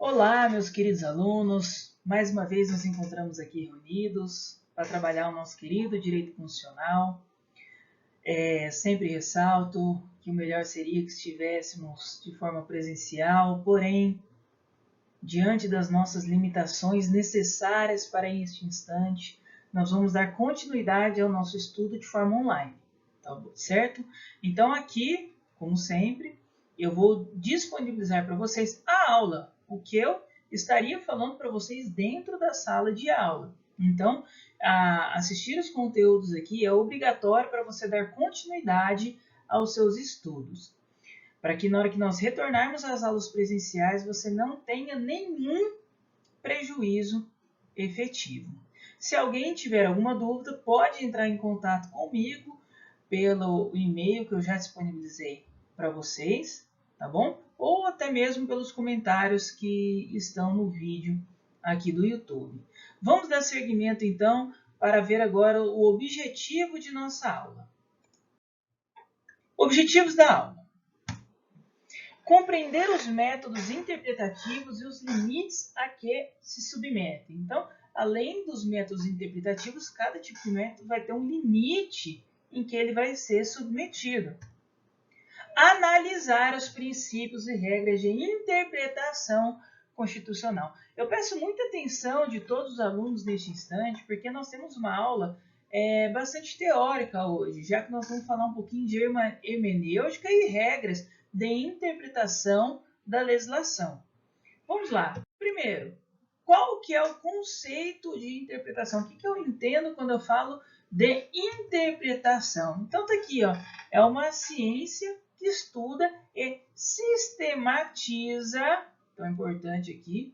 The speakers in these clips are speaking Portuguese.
Olá, meus queridos alunos. Mais uma vez nos encontramos aqui reunidos para trabalhar o nosso querido direito constitucional. Sempre ressalto que o melhor seria que estivéssemos de forma presencial, porém, diante das nossas limitações necessárias para este instante, nós vamos dar continuidade ao nosso estudo de forma online, tá certo? Então aqui, como sempre, eu vou disponibilizar para vocês a aula, o que eu estaria falando para vocês dentro da sala de aula. Então, assistir os conteúdos aqui é obrigatório para você dar continuidade aos seus estudos, para que na hora que nós retornarmos às aulas presenciais, você não tenha nenhum prejuízo efetivo. Se alguém tiver alguma dúvida, pode entrar em contato comigo pelo e-mail que eu já disponibilizei para vocês, tá bom? Ou até mesmo pelos comentários que estão no vídeo aqui do YouTube. Vamos dar seguimento, então, para ver agora o objetivo de nossa aula. Objetivos da aula. Compreender os métodos interpretativos e os limites a que se submetem. Então, além dos métodos interpretativos, cada tipo de método vai ter um limite em que ele vai ser submetido. Analisar os princípios e regras de interpretação constitucional. Eu peço muita atenção de todos os alunos neste instante, porque nós temos uma aula bastante teórica hoje, já que nós vamos falar um pouquinho de hermenêutica e regras de interpretação da legislação. Vamos lá. Primeiro, qual que é o conceito de interpretação? O que eu entendo quando eu falo de interpretação? Então, está aqui, ó, é uma ciência que estuda e sistematiza, então é importante aqui,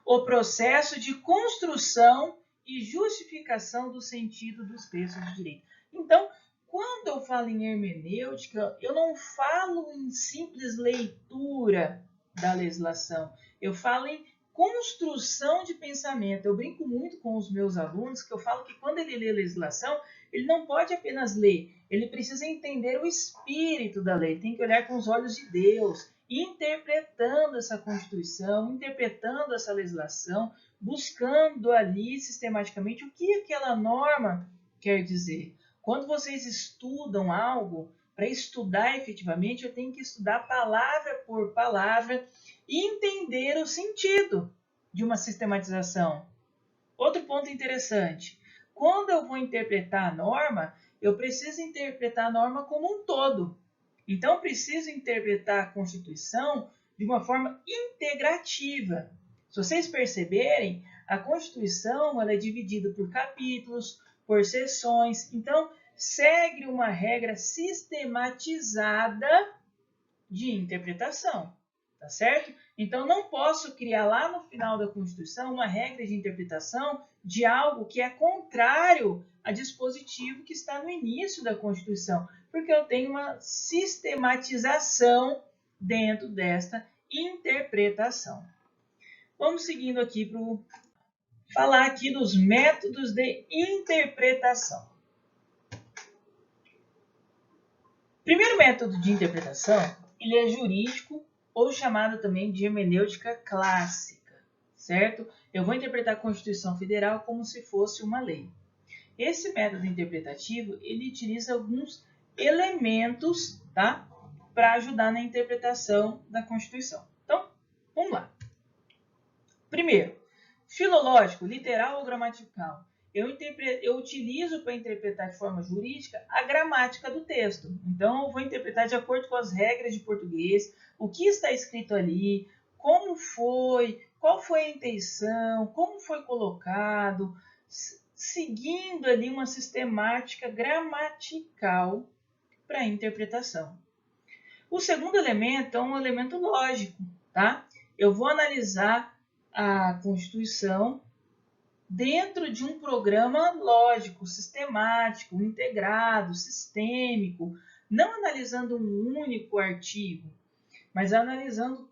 o processo de construção e justificação do sentido dos textos de direito. Então, quando eu falo em hermenêutica, eu não falo em simples leitura da legislação, eu falo em construção de pensamento. Eu brinco muito com os meus alunos que eu falo que quando ele lê legislação, ele não pode apenas ler, ele precisa entender o espírito da lei, tem que olhar com os olhos de Deus, interpretando essa Constituição, interpretando essa legislação, buscando ali sistematicamente o que aquela norma quer dizer. Quando vocês estudam algo, para estudar efetivamente, eu tenho que estudar palavra por palavra e entender o sentido de uma sistematização. Outro ponto interessante, quando eu vou interpretar a norma, eu preciso interpretar a norma como um todo. Então, eu preciso interpretar a Constituição de uma forma integrativa. Se vocês perceberem, a Constituição ela é dividida por capítulos, por seções. Então, segue uma regra sistematizada de interpretação, tá certo? Então, não posso criar lá no final da Constituição uma regra de interpretação de algo que é contrário a dispositivo que está no início da Constituição, porque eu tenho uma sistematização dentro desta interpretação. Vamos seguindo aqui para falar aqui dos métodos de interpretação. Primeiro método de interpretação, ele é jurídico ou chamado também de hermenêutica clássica, certo? Eu vou interpretar a Constituição Federal como se fosse uma lei. Esse método interpretativo, ele utiliza alguns elementos, tá? Para ajudar na interpretação da Constituição. Então, vamos lá. Primeiro, filológico, literal ou gramatical. Eu utilizo para interpretar de forma jurídica a gramática do texto. Então, eu vou interpretar de acordo com as regras de português, o que está escrito ali, como foi, qual foi a intenção, como foi colocado, seguindo ali uma sistemática gramatical para a interpretação. O segundo elemento é um elemento lógico, tá? Eu vou analisar a Constituição dentro de um programa lógico, sistemático, integrado, sistêmico, não analisando um único artigo, mas analisando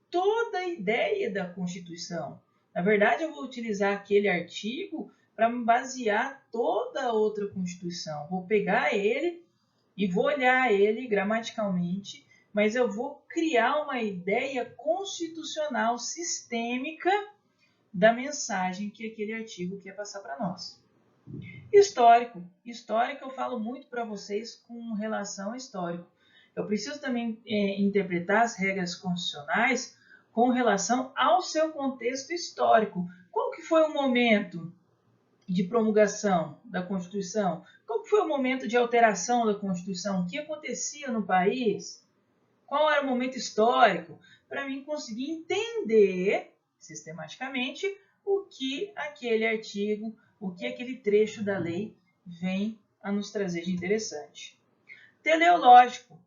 toda a ideia da Constituição. Na verdade, eu vou utilizar aquele artigo para me basear toda a outra Constituição. Vou pegar ele e vou olhar ele gramaticalmente, mas eu vou criar uma ideia constitucional sistêmica da mensagem que aquele artigo quer passar para nós. Histórico. Histórico eu falo muito para vocês com relação a histórico. Eu preciso também interpretar as regras constitucionais com relação ao seu contexto histórico. Qual que foi o momento de promulgação da Constituição? Qual que foi o momento de alteração da Constituição? O que acontecia no país? Qual era o momento histórico? Para mim conseguir entender sistematicamente o que aquele artigo, o que aquele trecho da lei vem a nos trazer de interessante. Teleológico.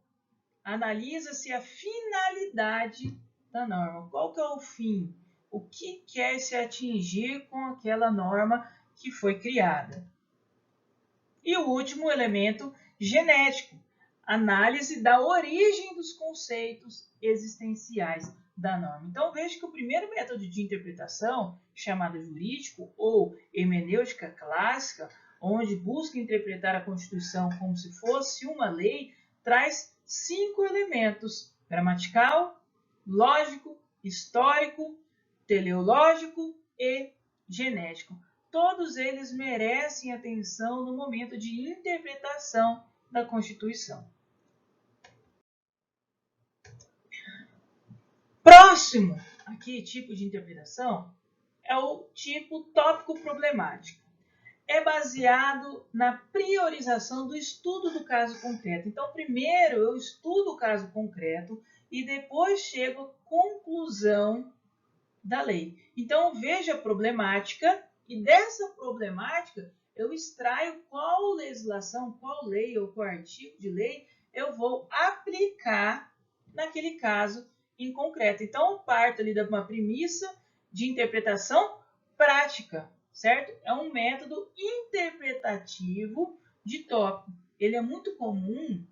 Analisa-se a finalidade da norma. Qual que é o fim? O que quer se atingir com aquela norma que foi criada? E o último elemento, genético. Análise da origem dos conceitos existenciais da norma. Então, veja que o primeiro método de interpretação, chamado jurídico ou hermenêutica clássica, onde busca interpretar a Constituição como se fosse uma lei, traz 5 elementos: gramatical, lógico, histórico, teleológico e genético. Todos eles merecem atenção no momento de interpretação da Constituição. Próximo aqui tipo de interpretação é o tipo tópico problemático. É baseado na priorização do estudo do caso concreto. Então, primeiro eu estudo o caso concreto e depois chego à conclusão da lei. Então, veja a problemática e dessa problemática eu extraio qual legislação, qual lei ou qual artigo de lei eu vou aplicar naquele caso em concreto. Então, eu parto ali de uma premissa de interpretação prática, certo? É um método interpretativo de tópico. Ele é muito comum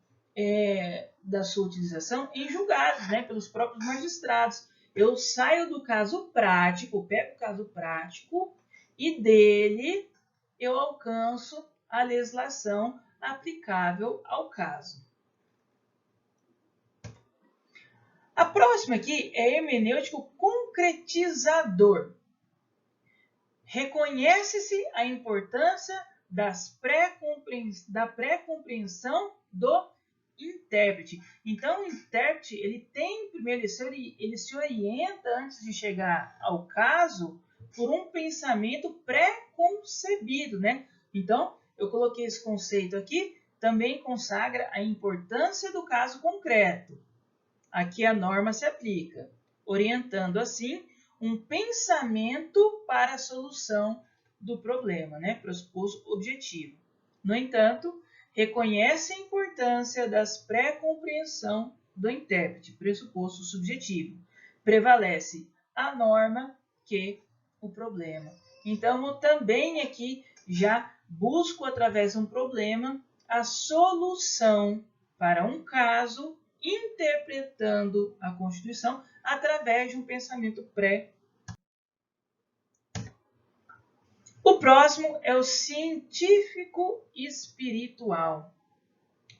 da sua utilização em julgados, né, pelos próprios magistrados. Eu saio do caso prático, pego o caso prático e dele eu alcanço a legislação aplicável ao caso. A próxima aqui é hermenêutico concretizador. Reconhece-se a importância da pré-compreensão do intérprete. Então, o intérprete ele se orienta antes de chegar ao caso por um pensamento pré-concebido, né? Então, eu coloquei esse conceito aqui, também consagra a importância do caso concreto. Aqui a norma se aplica, orientando assim um pensamento para a solução do problema, né? Pressuposto objetivo. No entanto, reconhece a importância das pré-compreensão do intérprete, pressuposto subjetivo. Prevalece a norma que o problema. Então, eu também aqui já busco, através de um problema, a solução para um caso, interpretando a Constituição através de um pensamento pré. O próximo é o científico espiritual.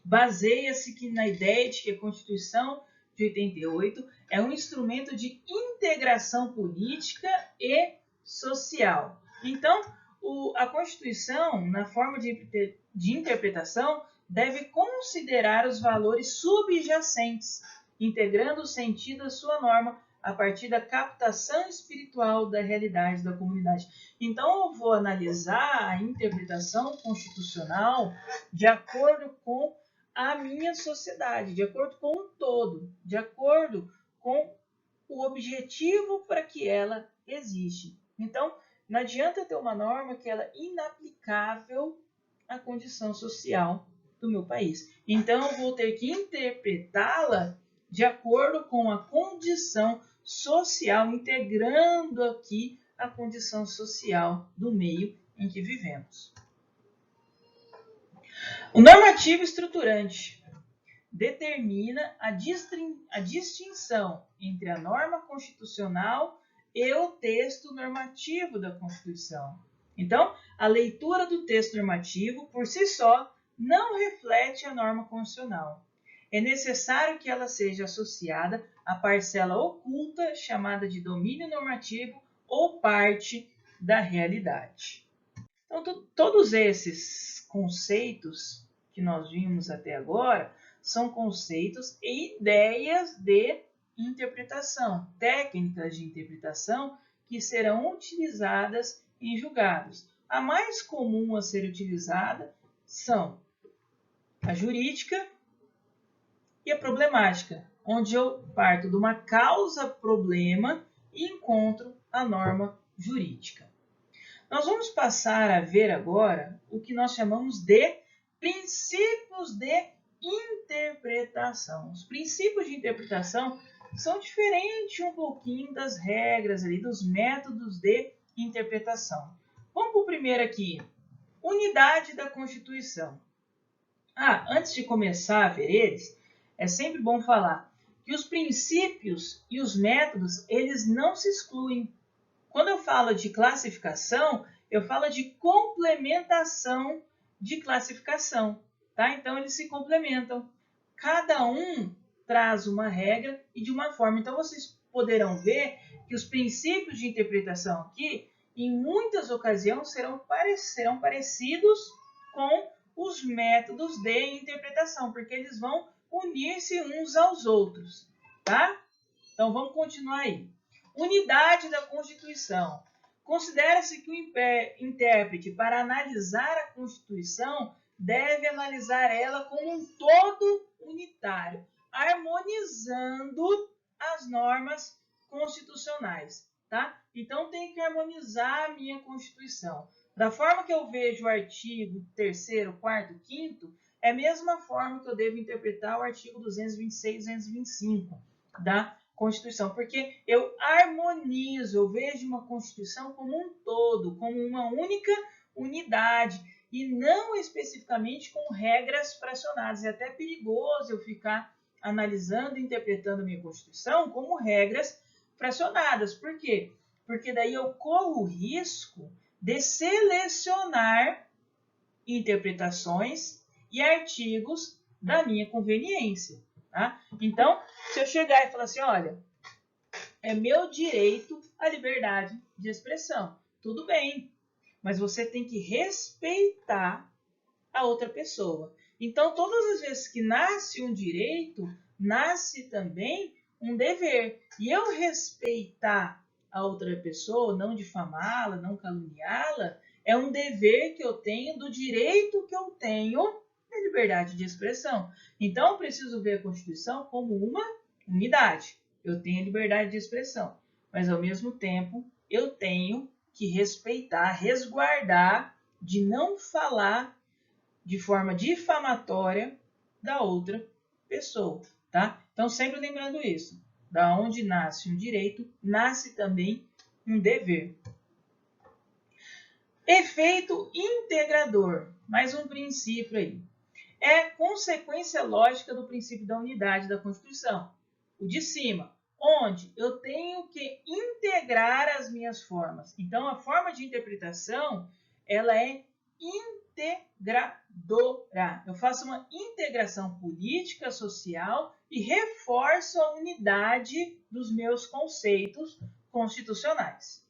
Baseia-se na ideia de que a Constituição de 88 é um instrumento de integração política e social. Então, a Constituição, na forma de interpretação, deve considerar os valores subjacentes, integrando o sentido da sua norma a partir da captação espiritual da realidade da comunidade. Então, eu vou analisar a interpretação constitucional de acordo com a minha sociedade, de acordo com o todo, de acordo com o objetivo para que ela existe. Então, não adianta ter uma norma que ela é inaplicável à condição social do meu país. Então, eu vou ter que interpretá-la de acordo com a condição social, integrando aqui a condição social do meio em que vivemos. O normativo estruturante determina a distinção entre a norma constitucional e o texto normativo da Constituição. Então, a leitura do texto normativo, por si só, não reflete a norma constitucional. é necessário que ela seja associada à parcela oculta chamada de domínio normativo ou parte da realidade. Então, todos esses conceitos que nós vimos até agora são conceitos e ideias de interpretação, técnicas de interpretação que serão utilizadas em julgados. A mais comum a ser utilizada são a jurídica e a problemática, onde eu parto de uma causa-problema e encontro a norma jurídica. Nós vamos passar a ver agora o que nós chamamos de princípios de interpretação. Os princípios de interpretação são diferentes um pouquinho das regras ali, dos métodos de interpretação. Vamos para o primeiro aqui, unidade da Constituição. Antes de começar a ver eles, é sempre bom falar que os princípios e os métodos, eles não se excluem. Quando eu falo de classificação, eu falo de complementação de classificação, tá? Então, eles se complementam. Cada um traz uma regra e de uma forma. Então, vocês poderão ver que os princípios de interpretação aqui, em muitas ocasiões, serão parecidos com os métodos de interpretação, porque eles vão unir-se uns aos outros, tá? Então, vamos continuar aí. Unidade da Constituição. Considera-se que o intérprete, para analisar a Constituição, deve analisar ela como um todo unitário, harmonizando as normas constitucionais, tá? Então, tem que harmonizar a minha Constituição. Da forma que eu vejo o artigo 3º, 4º, 5º, é a mesma forma que eu devo interpretar o artigo 226 e 225 da Constituição, porque eu harmonizo, eu vejo uma Constituição como um todo, como uma única unidade, e não especificamente com regras fracionadas. É até perigoso eu ficar analisando e interpretando a minha Constituição como regras fracionadas. Por quê? Porque daí eu corro o risco de selecionar interpretações e artigos da minha conveniência. Tá? Então, se eu chegar e falar assim, olha, é meu direito a liberdade de expressão, tudo bem, mas você tem que respeitar a outra pessoa. Então, todas as vezes que nasce um direito, nasce também um dever. E eu respeitar a outra pessoa, não difamá-la, não caluniá-la, é um dever que eu tenho do direito que eu tenho da liberdade de expressão. Então, eu preciso ver a Constituição como uma unidade. Eu tenho a liberdade de expressão, mas ao mesmo tempo eu tenho que respeitar, resguardar de não falar de forma difamatória da outra pessoa, tá? Então, sempre lembrando isso. Da onde nasce um direito, nasce também um dever. Efeito integrador. Mais um princípio aí. É consequência lógica do princípio da unidade da Constituição. O de cima, onde eu tenho que integrar as minhas formas. Então, a forma de interpretação, ela é integradora. Eu faço uma integração política, social e reforço a unidade dos meus conceitos constitucionais.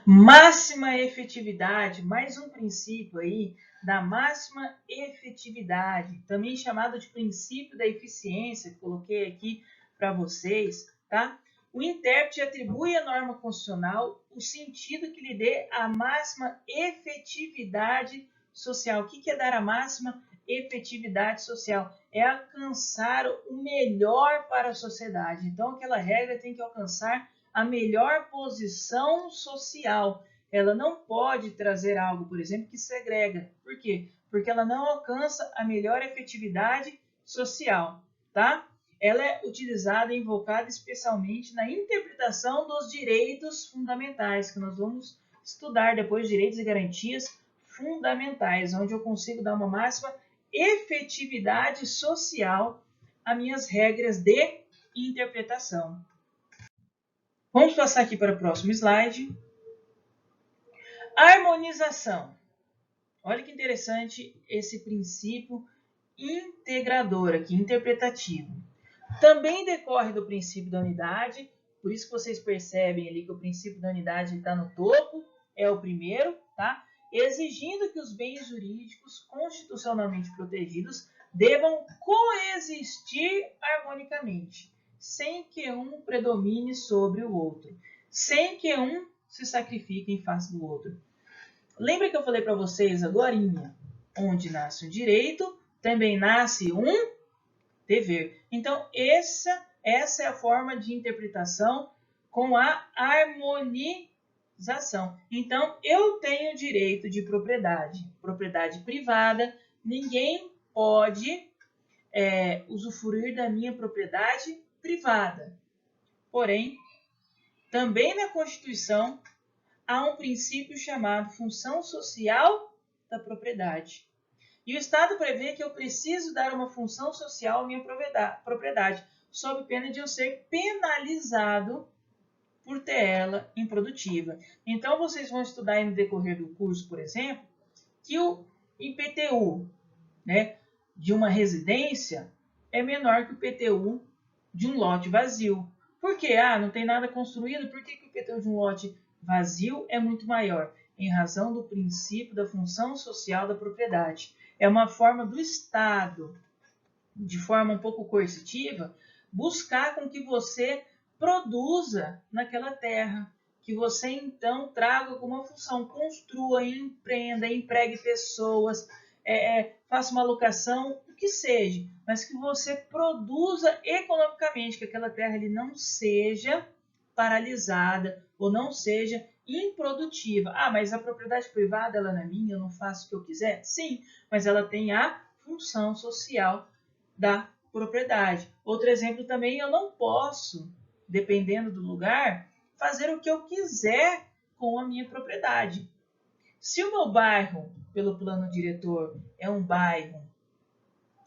Máxima efetividade, mais um princípio aí da máxima efetividade, também chamado de princípio da eficiência, que coloquei aqui para vocês, tá? O intérprete atribui à norma constitucional o sentido que lhe dê a máxima efetividade social. O que é dar a máxima efetividade social? É alcançar o melhor para a sociedade. Então, aquela regra tem que alcançar a melhor posição social. Ela não pode trazer algo, por exemplo, que segrega. Por quê? Porque ela não alcança a melhor efetividade social, tá? Ela é utilizada e invocada especialmente na interpretação dos direitos fundamentais, que nós vamos estudar depois, direitos e garantias fundamentais, onde eu consigo dar uma máxima efetividade social às minhas regras de interpretação. Vamos passar aqui para o próximo slide. Harmonização. Olha que interessante esse princípio integrador aqui, interpretativo. Também decorre do princípio da unidade, por isso que vocês percebem ali que o princípio da unidade está no topo, é o primeiro, tá? Exigindo que os bens jurídicos constitucionalmente protegidos devam coexistir harmonicamente, sem que um predomine sobre o outro, sem que um se sacrifique em face do outro. Lembra que eu falei para vocês agorinha, onde nasce um direito, também nasce um dever. Então, essa é a forma de interpretação com a harmonização. Então, eu tenho direito de propriedade privada, ninguém pode usufruir da minha propriedade privada. Porém, também na Constituição há um princípio chamado função social da propriedade. E o Estado prevê que eu preciso dar uma função social à minha propriedade, sob pena de eu ser penalizado por ter ela improdutiva. Então, vocês vão estudar no decorrer do curso, por exemplo, que o IPTU, né, de uma residência é menor que o IPTU de um lote vazio. Por quê? Não tem nada construído. Por que o IPTU de um lote vazio é muito maior? Em razão do princípio da função social da propriedade. É uma forma do Estado, de forma um pouco coercitiva, buscar com que você produza naquela terra, que você então traga alguma função, construa, empreenda, empregue pessoas, faça uma alocação, o que seja, mas que você produza economicamente, que aquela terra ali não seja paralisada ou não seja improdutiva. Mas a propriedade privada ela não é minha, eu não faço o que eu quiser? Sim, mas ela tem a função social da propriedade. Outro exemplo também, eu não posso, dependendo do lugar, fazer o que eu quiser com a minha propriedade. Se o meu bairro, pelo plano diretor, é um bairro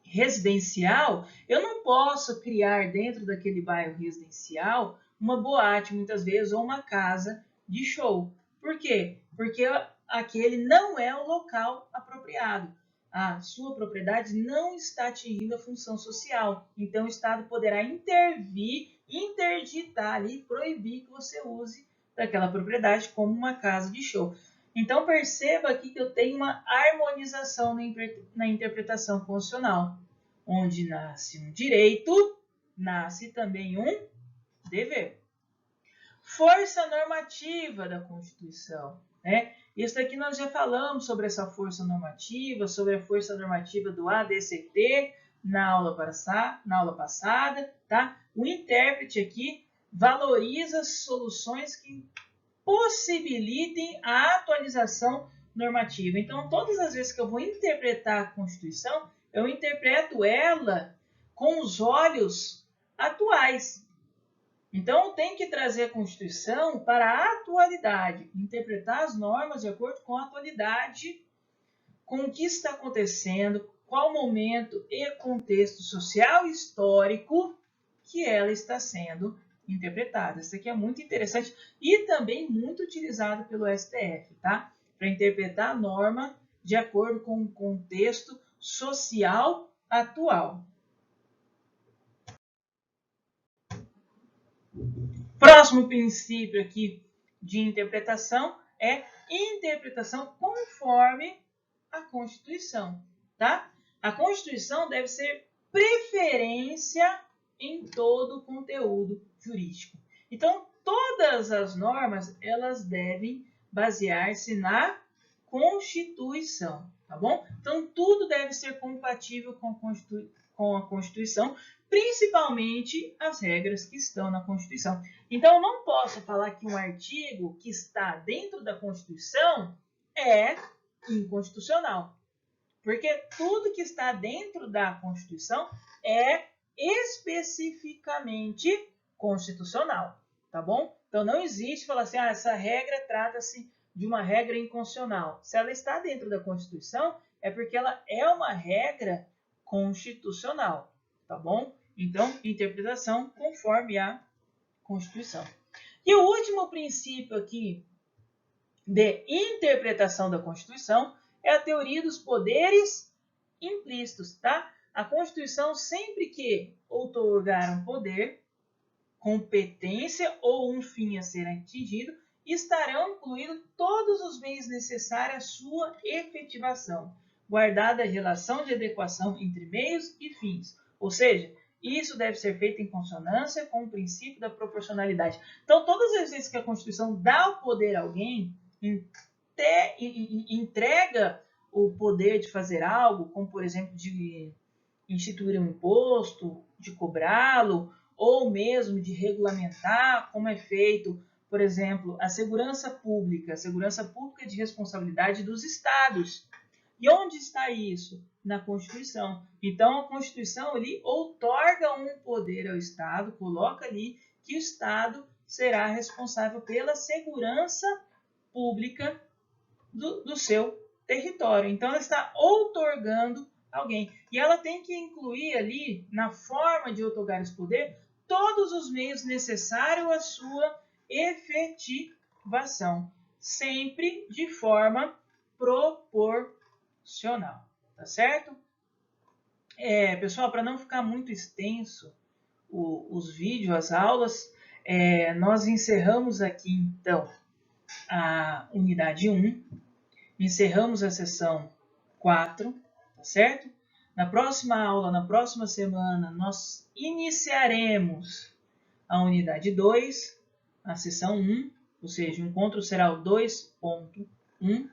residencial, eu não posso criar dentro daquele bairro residencial uma boate, muitas vezes, ou uma casa de show. Por quê? Porque aquele não é o local apropriado. A sua propriedade não está atingindo a função social. Então, o Estado poderá intervir, interditar ali, proibir que você use daquela propriedade como uma casa de show. Então, perceba aqui que eu tenho uma harmonização na interpretação constitucional. Onde nasce um direito, nasce também um dever. Força normativa da Constituição, né? Isso aqui nós já falamos sobre essa força normativa, sobre a força normativa do ADCT na aula passada, tá? O intérprete aqui valoriza soluções que possibilitem a atualização normativa. Então, todas as vezes que eu vou interpretar a Constituição, eu interpreto ela com os olhos atuais. Então, eu tenho que trazer a Constituição para a atualidade, interpretar as normas de acordo com a atualidade, com o que está acontecendo, qual momento e contexto social e histórico que ela está sendo interpretada. Isso aqui é muito interessante e também muito utilizado pelo STF, tá? Para interpretar a norma de acordo com o contexto social atual. Próximo princípio aqui de interpretação é interpretação conforme a Constituição, tá? A Constituição deve ser preferência em todo o conteúdo jurídico. Então, todas as normas, elas devem basear-se na Constituição, tá bom? Então, tudo deve ser compatível com a Constituição, principalmente as regras que estão na Constituição. Então, eu não posso falar que um artigo que está dentro da Constituição é inconstitucional, porque tudo que está dentro da Constituição é especificamente constitucional, tá bom? Então, não existe falar assim, essa regra trata-se de uma regra inconstitucional. Se ela está dentro da Constituição, é porque ela é uma regra constitucional, tá bom? Então, interpretação conforme a Constituição. E o último princípio aqui de interpretação da Constituição é a teoria dos poderes implícitos, tá? A Constituição, sempre que outorgar um poder, competência ou um fim a ser atingido, estarão incluídos todos os meios necessários à sua efetivação, guardada a relação de adequação entre meios e fins. Ou seja, isso deve ser feito em consonância com o princípio da proporcionalidade. Então, todas as vezes que a Constituição dá o poder a alguém, entrega o poder de fazer algo, como, por exemplo, de instituir um imposto, de cobrá-lo, ou mesmo de regulamentar como é feito, por exemplo, a segurança pública de responsabilidade dos estados. E onde está isso? Na Constituição. Então, a Constituição ali outorga um poder ao Estado, coloca ali que o Estado será responsável pela segurança pública do seu território. Então, ela está outorgando alguém. E ela tem que incluir ali, na forma de outorgar esse poder, todos os meios necessários à sua efetivação, sempre de forma proporcional, tá certo? Pessoal, para não ficar muito extenso os vídeos, as aulas, nós encerramos aqui, então, a unidade 1, encerramos a sessão 4, tá certo? Na próxima aula, na próxima semana, nós iniciaremos a unidade 2, a sessão 1, ou seja, o encontro será o 2.1.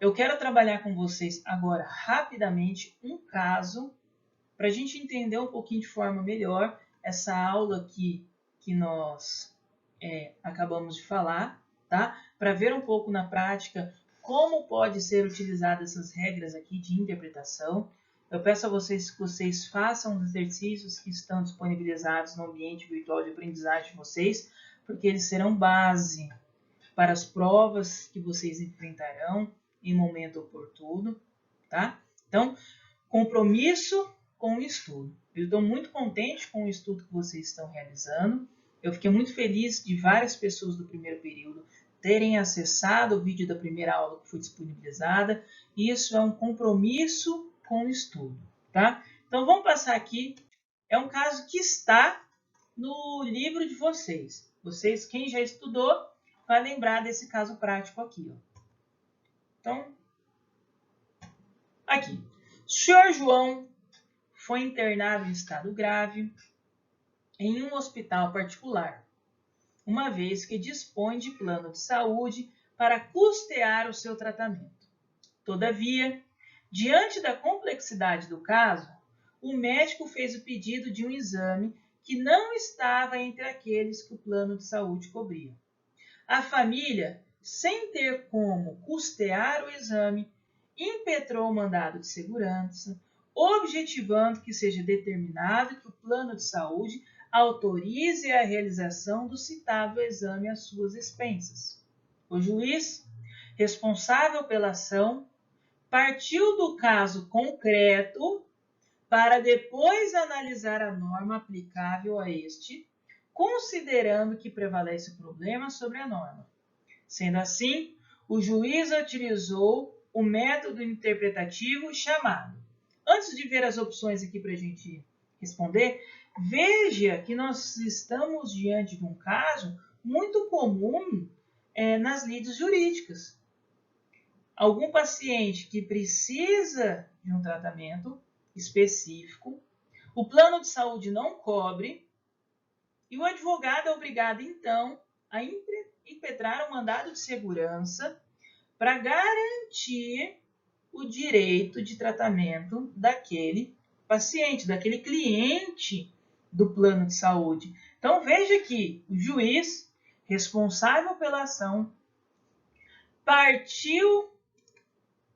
Eu quero trabalhar com vocês agora rapidamente um caso, para a gente entender um pouquinho de forma melhor essa aula aqui que nós acabamos de falar, tá? Para ver um pouco na prática como pode ser utilizadas essas regras aqui de interpretação. Eu peço a vocês que vocês façam os exercícios que estão disponibilizados no ambiente virtual de aprendizagem de vocês, porque eles serão base para as provas que vocês enfrentarão em momento oportuno, tá? Então, compromisso com o estudo. Eu estou muito contente com o estudo que vocês estão realizando. Eu fiquei muito feliz de várias pessoas do primeiro período terem acessado o vídeo da primeira aula que foi disponibilizada. Isso é um compromisso com o estudo, tá? Então, vamos passar aqui. É um caso que está no livro de vocês. Vocês, quem já estudou, vai lembrar desse caso prático aqui, ó. Então, aqui. O senhor João foi internado em estado grave em um hospital particular, uma vez que dispõe de plano de saúde para custear o seu tratamento. Todavia, diante da complexidade do caso, o médico fez o pedido de um exame que não estava entre aqueles que o plano de saúde cobria. A família, sem ter como custear o exame, impetrou o mandado de segurança, objetivando que seja determinado que o plano de saúde autorize a realização do citado exame às suas expensas. O juiz, responsável pela ação, partiu do caso concreto para depois analisar a norma aplicável a este, considerando que prevalece o problema sobre a norma. Sendo assim, o juiz utilizou o método interpretativo chamado. Antes de ver as opções aqui para a gente responder, veja que nós estamos diante de um caso muito comum nas lides jurídicas. Algum paciente que precisa de um tratamento específico, o plano de saúde não cobre e o advogado é obrigado, então, a impetrar um mandado de segurança para garantir o direito de tratamento daquele paciente, daquele cliente do plano de saúde. Então, veja que o juiz, responsável pela ação, partiu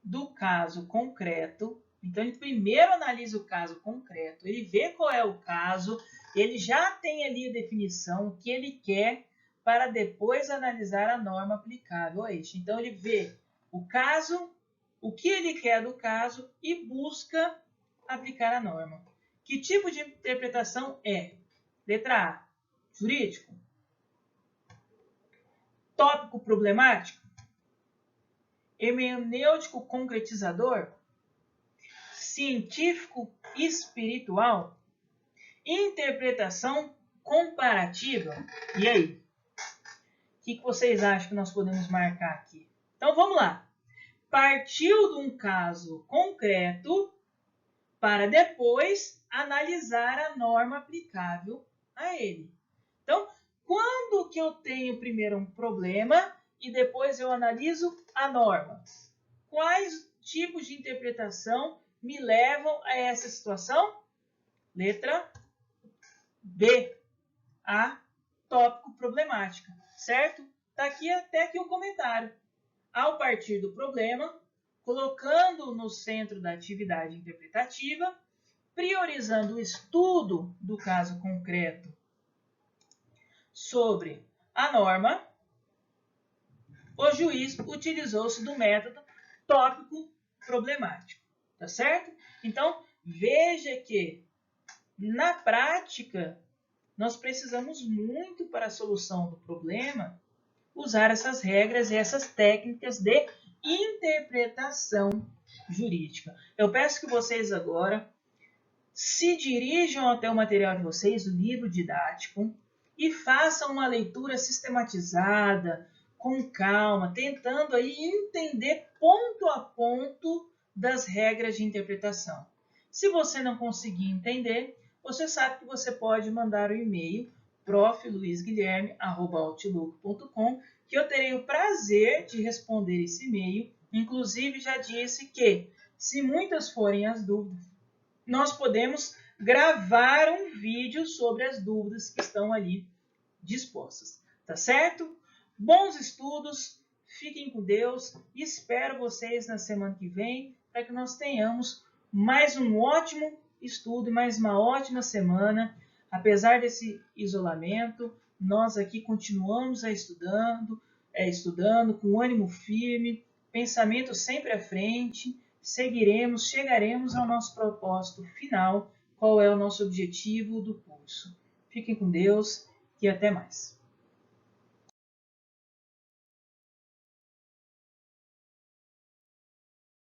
do caso concreto. Então, ele primeiro analisa o caso concreto, ele vê qual é o caso, ele já tem ali a definição, o que ele quer, para depois analisar a norma aplicável a este. Então, ele vê o caso, o que ele quer do caso e busca aplicar a norma. Que tipo de interpretação é? Letra A, jurídico. Tópico problemático. Hermenêutico concretizador. científico-espiritual, interpretação comparativa. E aí? O que vocês acham que nós podemos marcar aqui? Então vamos lá. Partiu de um caso concreto para depois analisar a norma aplicável a ele. Então, quando que eu tenho primeiro um problema e depois eu analiso a norma? Quais tipos de interpretação me levam a essa situação? Letra B, a tópico problemática, certo? Está aqui até aqui o comentário. Ao partir do problema, colocando no centro da atividade interpretativa, priorizando o estudo do caso concreto sobre a norma, o juiz utilizou-se do método tópico problemático, tá certo? Então, veja que na prática nós precisamos muito para a solução do problema usar essas regras e essas técnicas de interpretação jurídica. Eu peço que vocês agora se dirijam até o material de vocês, o livro didático, e façam uma leitura sistematizada, com calma, tentando aí entender ponto a ponto das regras de interpretação. Se você não conseguir entender, você sabe que você pode mandar o e-mail profluizguilherme@outlook.com, que eu terei o prazer de responder esse e-mail. Inclusive, já disse que, se muitas forem as dúvidas, nós podemos gravar um vídeo sobre as dúvidas que estão ali dispostas. Tá certo? Bons estudos, fiquem com Deus e espero vocês na semana que vem para que nós tenhamos mais um ótimo estudo e mais uma ótima semana. Apesar desse isolamento, nós aqui continuamos estudando com ânimo firme, pensamento sempre à frente, seguiremos, chegaremos ao nosso propósito final, qual é o nosso objetivo do curso. Fiquem com Deus e até mais.